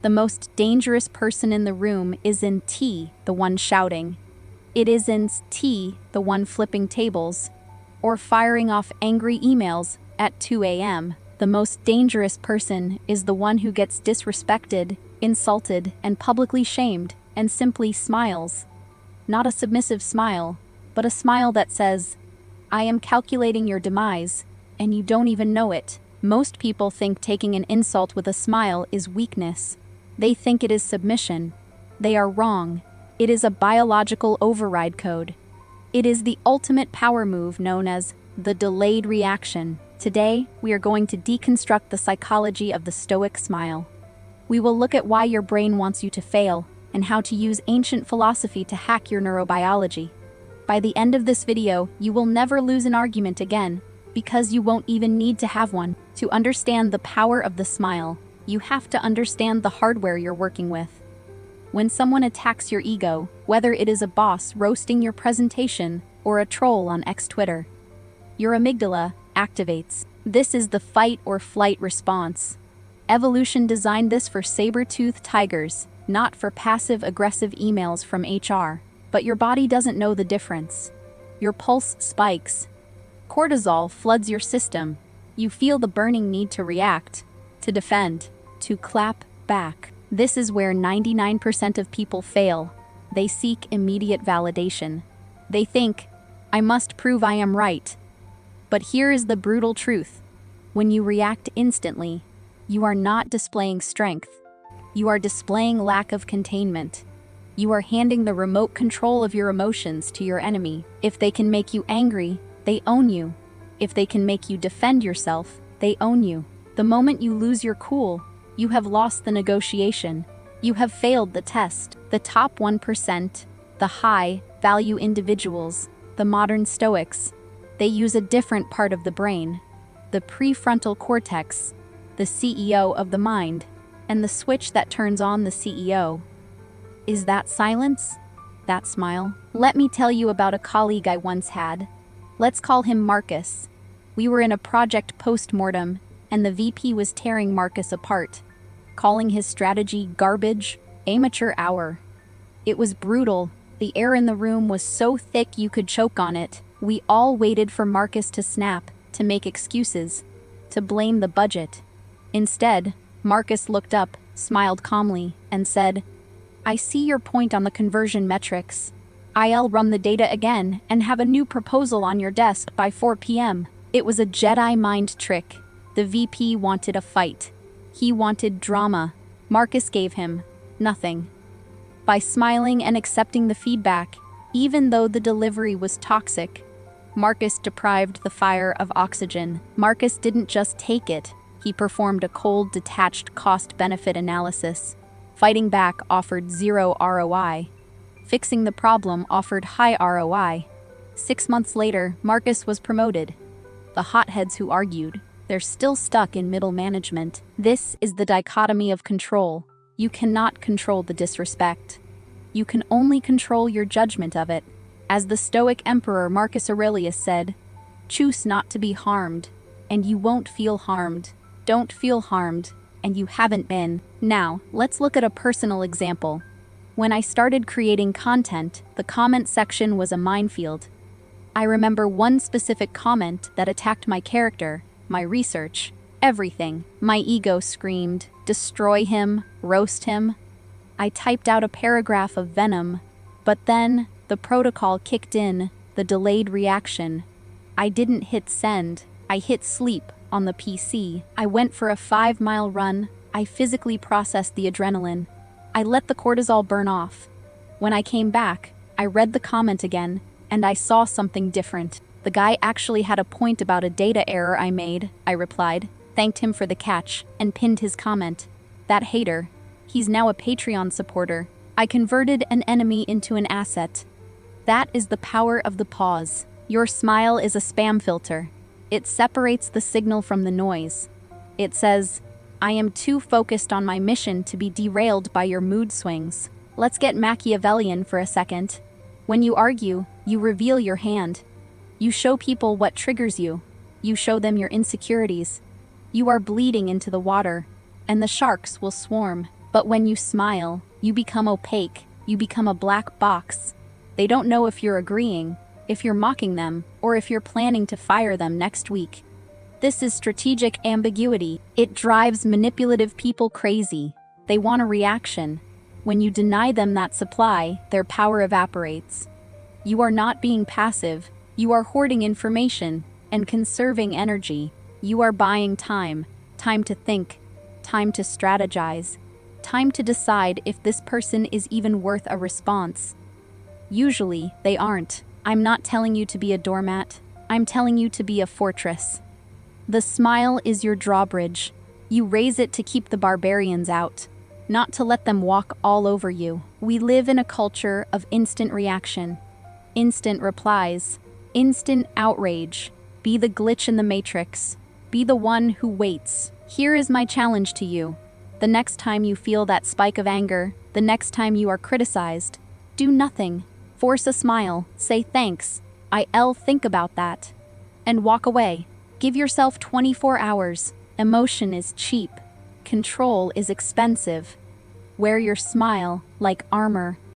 The most dangerous person in the room isn't T, the one shouting. It isn't T, the one flipping tables, or firing off angry emails at 2 a.m. The most dangerous person is the one who gets disrespected, insulted, and publicly shamed, and simply smiles. Not a submissive smile, but a smile that says, "I am calculating your demise, and you don't even know it." Most people think taking an insult with a smile is weakness. They think it is submission. They are wrong. It is a biological override code. It is the ultimate power move known as the delayed reaction. Today, we are going to deconstruct the psychology of the Stoic Smile. We will look at why your brain wants you to fail and how to use ancient philosophy to hack your neurobiology. By the end of this video, you will never lose an argument again, because you won't even need to have one. To understand the power of the smile, you have to understand the hardware you're working with. When someone attacks your ego, whether it is a boss roasting your presentation or a troll on Twitter, your amygdala activates. This is the fight or flight response. Evolution designed this for saber-toothed tigers, not for passive-aggressive emails from HR. But your body doesn't know the difference. Your pulse spikes. Cortisol floods your system. You feel the burning need to react, to defend, to clap back. This is where 99% of people fail. They seek immediate validation. They think, "I must prove I am right." But here is the brutal truth. When you react instantly, you are not displaying strength. You are displaying lack of containment. You are handing the remote control of your emotions to your enemy. If they can make you angry, they own you. If they can make you defend yourself, they own you. The moment you lose your cool, you have lost the negotiation. You have failed the test. The top 1%, the high-value individuals, the modern Stoics, they use a different part of the brain, the prefrontal cortex, the CEO of the mind, and the switch that turns on the CEO. Is that silence? That smile? Let me tell you about a colleague I once had. Let's call him Marcus. We were in a project post-mortem, and the VP was tearing Marcus apart, calling his strategy garbage, amateur hour. It was brutal. The air in the room was so thick you could choke on it. We all waited for Marcus to snap, to make excuses, to blame the budget. Instead, Marcus looked up, smiled calmly, and said, "I see your point on the conversion metrics. I'll run the data again and have a new proposal on your desk by 4 p.m. It was a Jedi mind trick. The VP wanted a fight. He wanted drama. Marcus gave him nothing. By smiling and accepting the feedback, even though the delivery was toxic, Marcus deprived the fire of oxygen. Marcus didn't just take it. He performed a cold, detached cost-benefit analysis. Fighting back offered 0 ROI. Fixing the problem offered high ROI. 6 months later, Marcus was promoted. The hotheads who argued, they're still stuck in middle management. This is the dichotomy of control. You cannot control the disrespect. You can only control your judgment of it. As the Stoic emperor Marcus Aurelius said, "Choose not to be harmed, and you won't feel harmed. Don't feel harmed, and you haven't been." Now, let's look at a personal example. When I started creating content, the comment section was a minefield. I remember one specific comment that attacked my character, my research, everything. My ego screamed, "Destroy him, roast him." I typed out a paragraph of venom, but then the protocol kicked in, the delayed reaction. I didn't hit send, I hit sleep on the PC. I went for a 5-mile run. I physically processed the adrenaline. I let the cortisol burn off. When I came back, I read the comment again, and I saw something different. The guy actually had a point about a data error I made, I replied, thanked him for the catch, and pinned his comment. That hater, he's now a Patreon supporter. I converted an enemy into an asset. That is the power of the pause. Your smile is a spam filter. It separates the signal from the noise. It says, "I am too focused on my mission to be derailed by your mood swings." Let's get Machiavellian for a second. When you argue, you reveal your hand. You show people what triggers you. You show them your insecurities. You are bleeding into the water, and the sharks will swarm. But when you smile, you become opaque, you become a black box. They don't know if you're agreeing, if you're mocking them, or if you're planning to fire them next week. This is strategic ambiguity. It drives manipulative people crazy. They want a reaction. When you deny them that supply, their power evaporates. You are not being passive, you are hoarding information and conserving energy. You are buying time, time to think, time to strategize, time to decide if this person is even worth a response. Usually, they aren't. I'm not telling you to be a doormat, I'm telling you to be a fortress. The smile is your drawbridge. You raise it to keep the barbarians out, not to let them walk all over you. We live in a culture of instant reaction, instant replies, instant outrage. Be the glitch in the matrix. Be the one who waits. Here is my challenge to you. The next time you feel that spike of anger, the next time you are criticized, do nothing. Force a smile, say thanks, I'll think about that, and walk away. Give yourself 24 hours. Emotion is cheap. Control is expensive. Wear your smile like armor.